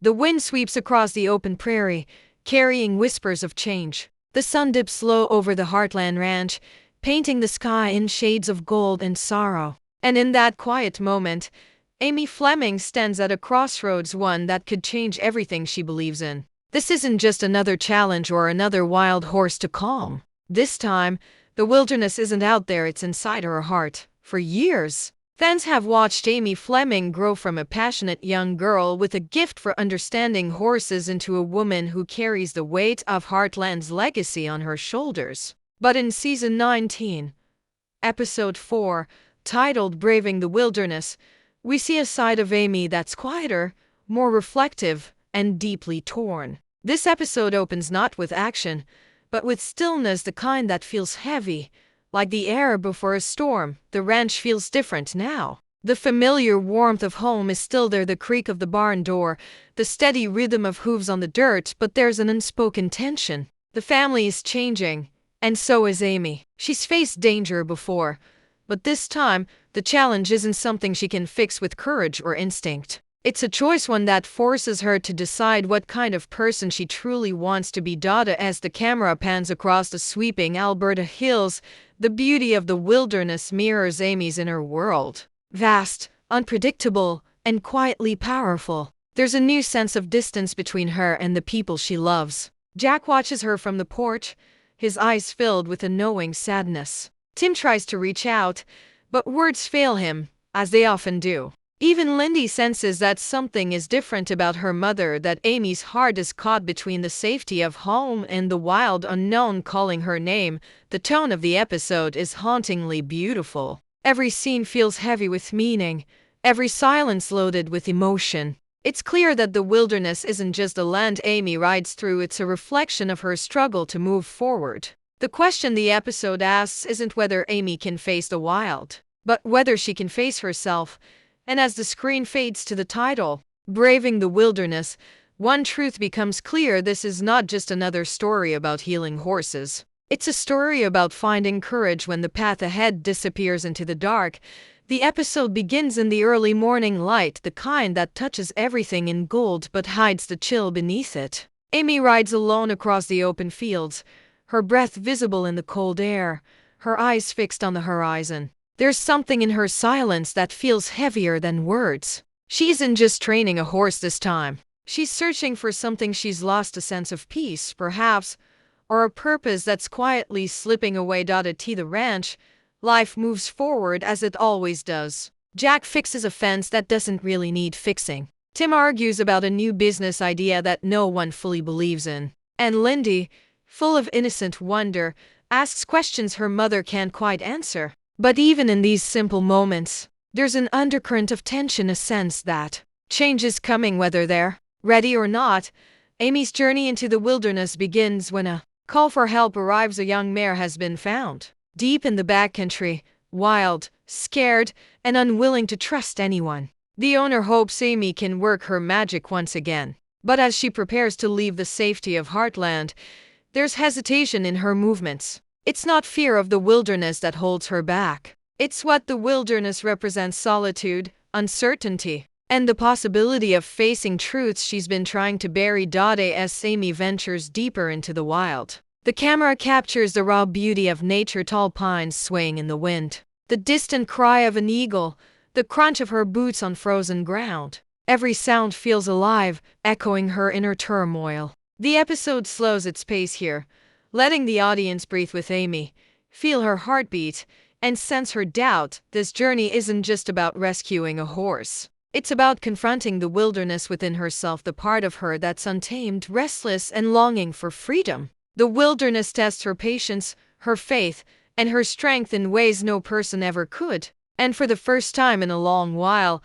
The wind sweeps across the open prairie, carrying whispers of change. The sun dips low over the Heartland ranch, painting the sky in shades of gold and sorrow. And in that quiet moment, Amy Fleming stands at a crossroads, one that could change everything she believes in. This isn't just another challenge or another wild horse to calm. This time, the wilderness isn't out there, it's inside her heart. For years, fans have watched Amy Fleming grow from a passionate young girl with a gift for understanding horses into a woman who carries the weight of Heartland's legacy on her shoulders. But in Season 19, Episode 4, titled Braving the Wilderness, we see a side of Amy that's quieter, more reflective, and deeply torn. This episode opens not with action, but with stillness, the kind that feels heavy, like the air before a storm. The ranch feels different now. The familiar warmth of home is still there, the creak of the barn door, the steady rhythm of hooves on the dirt, but there's an unspoken tension. The family is changing, and so is Amy. She's faced danger before, but this time, the challenge isn't something she can fix with courage or instinct. It's a choice, one that forces her to decide what kind of person she truly wants to be. As the camera pans across the sweeping Alberta hills, the beauty of the wilderness mirrors Amy's inner world. Vast, unpredictable, and quietly powerful. There's a new sense of distance between her and the people she loves. Jack watches her from the porch, his eyes filled with a knowing sadness. Tim tries to reach out, but words fail him, as they often do. Even Lindy senses that something is different about her mother, that Amy's heart is caught between the safety of home and the wild unknown calling her name. The tone of the episode is hauntingly beautiful. Every scene feels heavy with meaning, every silence loaded with emotion. It's clear that the wilderness isn't just a land Amy rides through, it's a reflection of her struggle to move forward. The question the episode asks isn't whether Amy can face the wild, but whether she can face herself. And as the screen fades to the title, Braving the Wilderness, one truth becomes clear: this is not just another story about healing horses. It's a story about finding courage when the path ahead disappears into the dark. The episode begins in the early morning light, the kind that touches everything in gold but hides the chill beneath it. Amy rides alone across the open fields, her breath visible in the cold air, her eyes fixed on the horizon. There's something in her silence that feels heavier than words. She isn't just training a horse this time. She's searching for something she's lost, a sense of peace, perhaps, or a purpose that's quietly slipping away. At the ranch, life moves forward as it always does. Jack fixes a fence that doesn't really need fixing. Tim argues about a new business idea that no one fully believes in. And Lindy, full of innocent wonder, asks questions her mother can't quite answer. But even in these simple moments, there's an undercurrent of tension, a sense that change is coming whether they're ready or not. Amy's journey into the wilderness begins when a call for help arrives. A young mare has been found, deep in the backcountry, wild, scared, and unwilling to trust anyone. The owner hopes Amy can work her magic once again. But as she prepares to leave the safety of Heartland, there's hesitation in her movements. It's not fear of the wilderness that holds her back. It's what the wilderness represents: solitude, uncertainty, and the possibility of facing truths she's been trying to bury. As Amy ventures deeper into the wild, the camera captures the raw beauty of nature: tall pines swaying in the wind, the distant cry of an eagle, the crunch of her boots on frozen ground. Every sound feels alive, echoing her inner turmoil. The episode slows its pace here, letting the audience breathe with Amy, feel her heartbeat, and sense her doubt. This journey isn't just about rescuing a horse. It's about confronting the wilderness within herself, the part of her that's untamed, restless, and longing for freedom. The wilderness tests her patience, her faith, and her strength in ways no person ever could. And for the first time in a long while,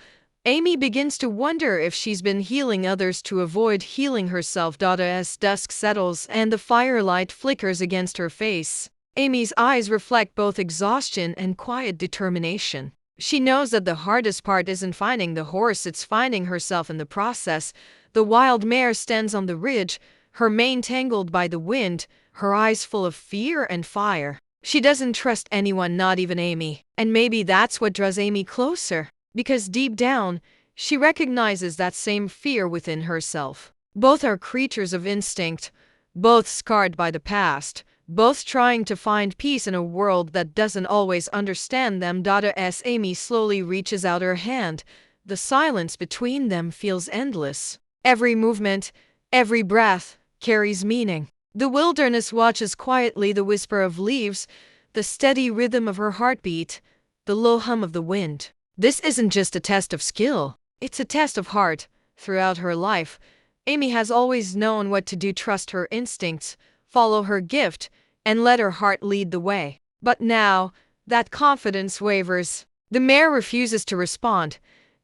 Amy begins to wonder if she's been healing others to avoid healing herself. As dusk settles and the firelight flickers against her face, Amy's eyes reflect both exhaustion and quiet determination. She knows that the hardest part isn't finding the horse, it's finding herself in the process. The wild mare stands on the ridge, her mane tangled by the wind, her eyes full of fear and fire. She doesn't trust anyone, not even Amy. And maybe that's what draws Amy closer. Because deep down, she recognizes that same fear within herself. Both are creatures of instinct, both scarred by the past, both trying to find peace in a world that doesn't always understand them. As Amy slowly reaches out her hand, the silence between them feels endless. Every movement, every breath, carries meaning. The wilderness watches quietly, the whisper of leaves, the steady rhythm of her heartbeat, the low hum of the wind. This isn't just a test of skill, it's a test of heart. Throughout her life, Amy has always known what to do: trust her instincts, follow her gift, and let her heart lead the way. But now, that confidence wavers. The mare refuses to respond,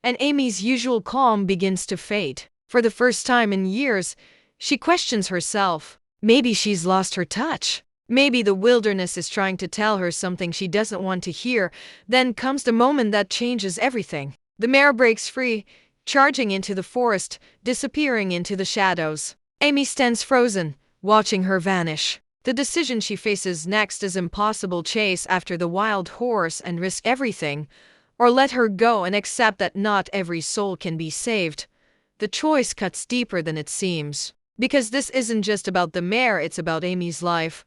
and Amy's usual calm begins to fade. For the first time in years, she questions herself. Maybe she's lost her touch. Maybe the wilderness is trying to tell her something she doesn't want to hear. Then comes the moment that changes everything. The mare breaks free, charging into the forest, disappearing into the shadows. Amy stands frozen, watching her vanish. The decision she faces next is impossible: chase after the wild horse and risk everything, or let her go and accept that not every soul can be saved. The choice cuts deeper than it seems. Because this isn't just about the mare, it's about Amy's life,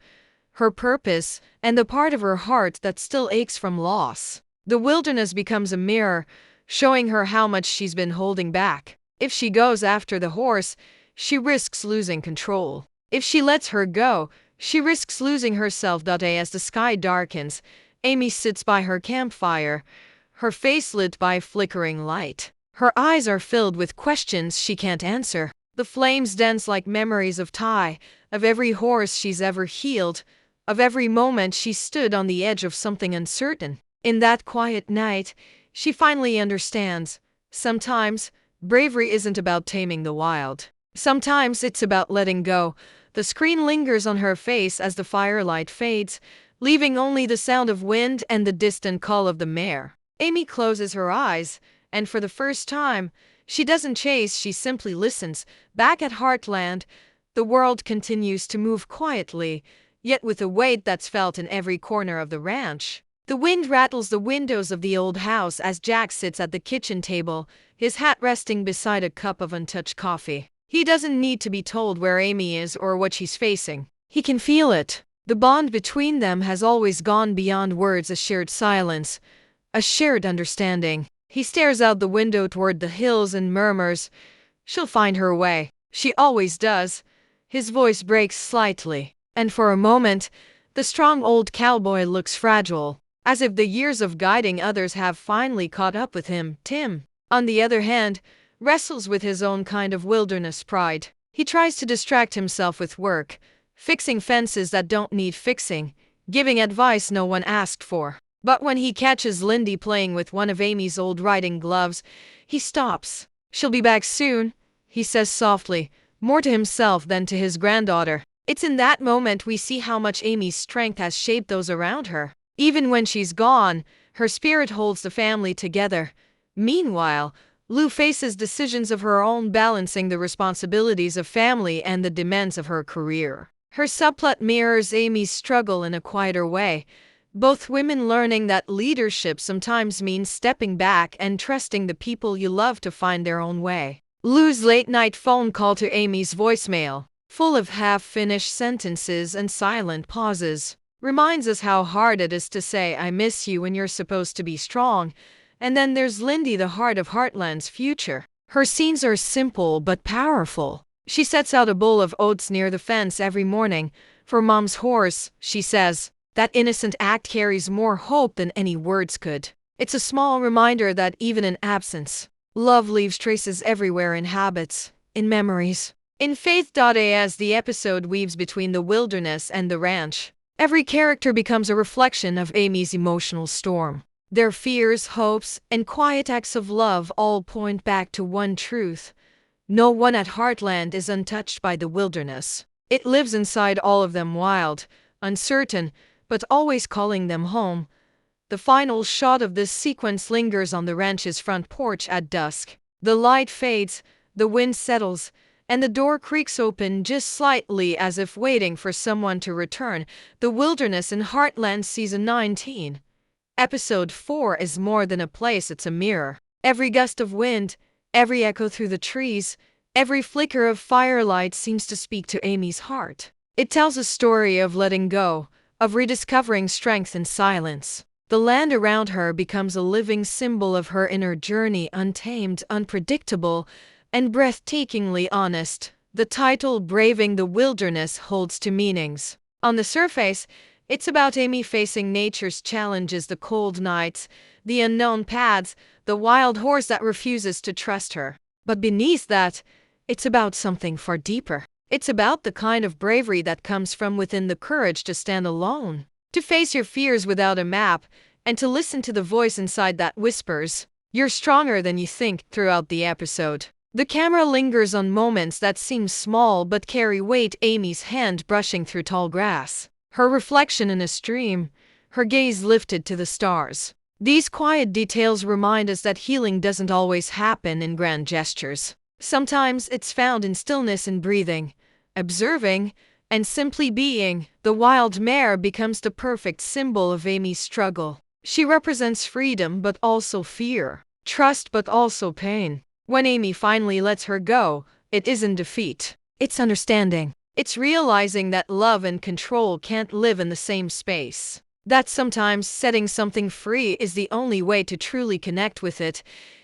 her purpose, and the part of her heart that still aches from loss. The wilderness becomes a mirror, showing her how much she's been holding back. If she goes after the horse, she risks losing control. If she lets her go, she risks losing herself. As the sky darkens, Amy sits by her campfire, her face lit by flickering light. Her eyes are filled with questions she can't answer. The flames dance like memories of Ty, of every horse she's ever healed, of every moment she stood on the edge of something uncertain. In that quiet night, she finally understands. Sometimes, bravery isn't about taming the wild. Sometimes it's about letting go. The screen lingers on her face as the firelight fades, leaving only the sound of wind and the distant call of the mare. Amy closes her eyes, and for the first time, she doesn't chase, she simply listens. Back at Heartland, the world continues to move quietly, yet with a weight that's felt in every corner of the ranch. The wind rattles the windows of the old house as Jack sits at the kitchen table, his hat resting beside a cup of untouched coffee. He doesn't need to be told where Amy is or what she's facing. He can feel it. The bond between them has always gone beyond words: a shared silence, a shared understanding. He stares out the window toward the hills and murmurs, "She'll find her way. She always does." His voice breaks slightly, and for a moment, the strong old cowboy looks fragile, as if the years of guiding others have finally caught up with him. Tim, on the other hand, wrestles with his own kind of wilderness pride. He tries to distract himself with work, fixing fences that don't need fixing, giving advice no one asked for. But when he catches Lindy playing with one of Amy's old riding gloves, he stops. "She'll be back soon," he says softly, more to himself than to his granddaughter. It's in that moment we see how much Amy's strength has shaped those around her. Even when she's gone, her spirit holds the family together. Meanwhile, Lou faces decisions of her own, balancing the responsibilities of family and the demands of her career. Her subplot mirrors Amy's struggle in a quieter way. Both women learning that leadership sometimes means stepping back and trusting the people you love to find their own way. Lou's late-night phone call to Amy's voicemail, full of half-finished sentences and silent pauses, reminds us how hard it is to say "I miss you" when you're supposed to be strong. And then there's Lindy, the heart of Heartland's future. Her scenes are simple but powerful. She sets out a bowl of oats near the fence every morning. "For Mom's horse," she says. That innocent act carries more hope than any words could. It's a small reminder that even in absence, love leaves traces everywhere, in habits, in memories, in faith. As the episode weaves between the wilderness and the ranch, every character becomes a reflection of Amy's emotional storm. Their fears, hopes, and quiet acts of love all point back to one truth: no one at Heartland is untouched by the wilderness. It lives inside all of them, wild, uncertain, but always calling them home. The final shot of this sequence lingers on the ranch's front porch at dusk. The light fades, the wind settles, and the door creaks open just slightly, as if waiting for someone to return. The Wilderness in Heartland, Season 19. Episode 4 is more than a place, it's a mirror. Every gust of wind, Every echo through the trees, every flicker of firelight seems to speak to Amy's heart. It tells a story of letting go, of rediscovering strength in silence. The land around her becomes a living symbol of her inner journey, untamed, unpredictable, and breathtakingly honest. The title Braving the Wilderness holds two meanings. On the surface, it's about Amy facing nature's challenges, the cold nights, the unknown paths, the wild horse that refuses to trust her. But beneath that, it's about something far deeper. It's about the kind of bravery that comes from within, the courage to stand alone, to face your fears without a map, and to listen to the voice inside that whispers, "You're stronger than you think." Throughout the episode, the camera lingers on moments that seem small but carry weight. Amy's hand brushing through tall grass, her reflection in a stream, her gaze lifted to the stars. These quiet details remind us that healing doesn't always happen in grand gestures. Sometimes it's found in stillness, in breathing, observing, and simply being. The wild mare becomes the perfect symbol of Amy's struggle. She represents freedom but also fear, trust but also pain. When Amy finally lets her go, it isn't defeat. It's understanding. It's realizing that love and control can't live in the same space. That sometimes setting something free is the only way to truly connect with it.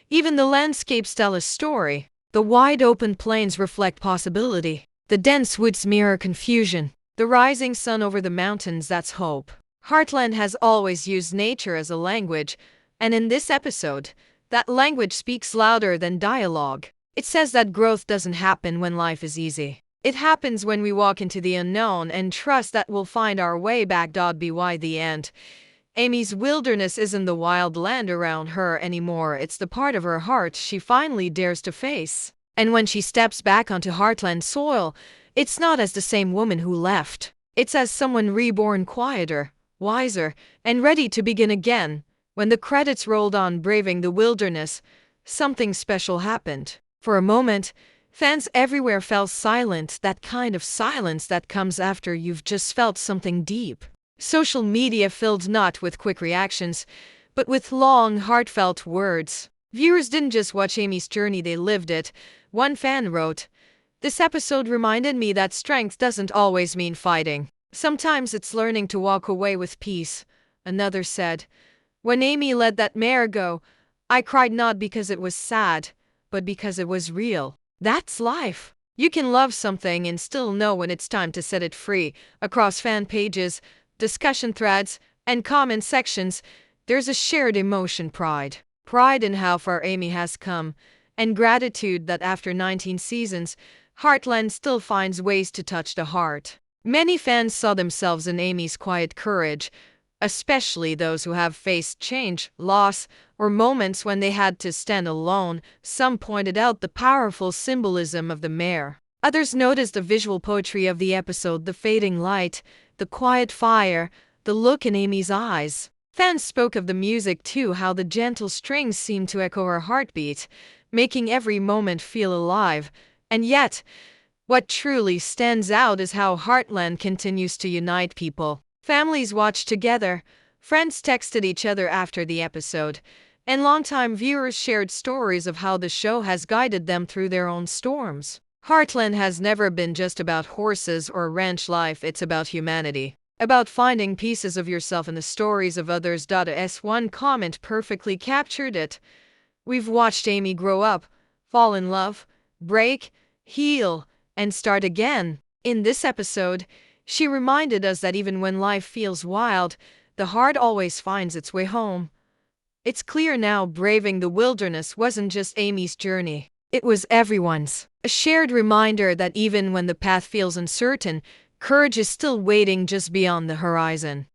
Even the landscapes tell a story. The wide open plains reflect possibility. The dense woods mirror confusion. The rising sun over the mountains, that's hope. Heartland has always used nature as a language, and in this episode, that language speaks louder than dialogue. It says that growth doesn't happen when life is easy. It happens when we walk into the unknown and trust that we'll find our way back. By the end, Amy's wilderness isn't the wild land around her anymore. It's the part of her heart she finally dares to face. And when she steps back onto Heartland soil, it's not as the same woman who left. It's as someone reborn, quieter, wiser, and ready to begin again. When the credits rolled on Braving the Wilderness, something special happened. For a moment, fans everywhere fell silent, that kind of silence that comes after you've just felt something deep. Social media filled not with quick reactions, but with long, heartfelt words. Viewers didn't just watch Amy's journey, they lived it. One fan wrote, "This episode reminded me that strength doesn't always mean fighting. Sometimes it's learning to walk away with peace." Another said, "When Amy let that mare go, I cried not because it was sad, but because it was real." That's life. You can love something and still know when it's time to set it free. Across fan pages, discussion threads, and comment sections, there's a shared emotion: pride. Pride in how far Amy has come, and gratitude that after 19 seasons, Heartland still finds ways to touch the heart. Many fans saw themselves in Amy's quiet courage, especially those who have faced change, loss, or moments when they had to stand alone. Some pointed out the powerful symbolism of the mare. Others noticed the visual poetry of the episode: the fading light, the quiet fire, the look in Amy's eyes. Fans spoke of the music too, how the gentle strings seemed to echo her heartbeat, making every moment feel alive. And yet, what truly stands out is how Heartland continues to unite people. Families watched together, friends texted each other after the episode, and longtime viewers shared stories of how the show has guided them through their own storms. Heartland has never been just about horses or ranch life, it's about humanity. About finding pieces of yourself in the stories of others. One comment perfectly captured it. "We've watched Amy grow up, fall in love, break, heal, and start again. In this episode, she reminded us that even when life feels wild, the heart always finds its way home." It's clear now Braving the Wilderness wasn't just Amy's journey. It was everyone's. A shared reminder that even when the path feels uncertain, courage is still waiting just beyond the horizon.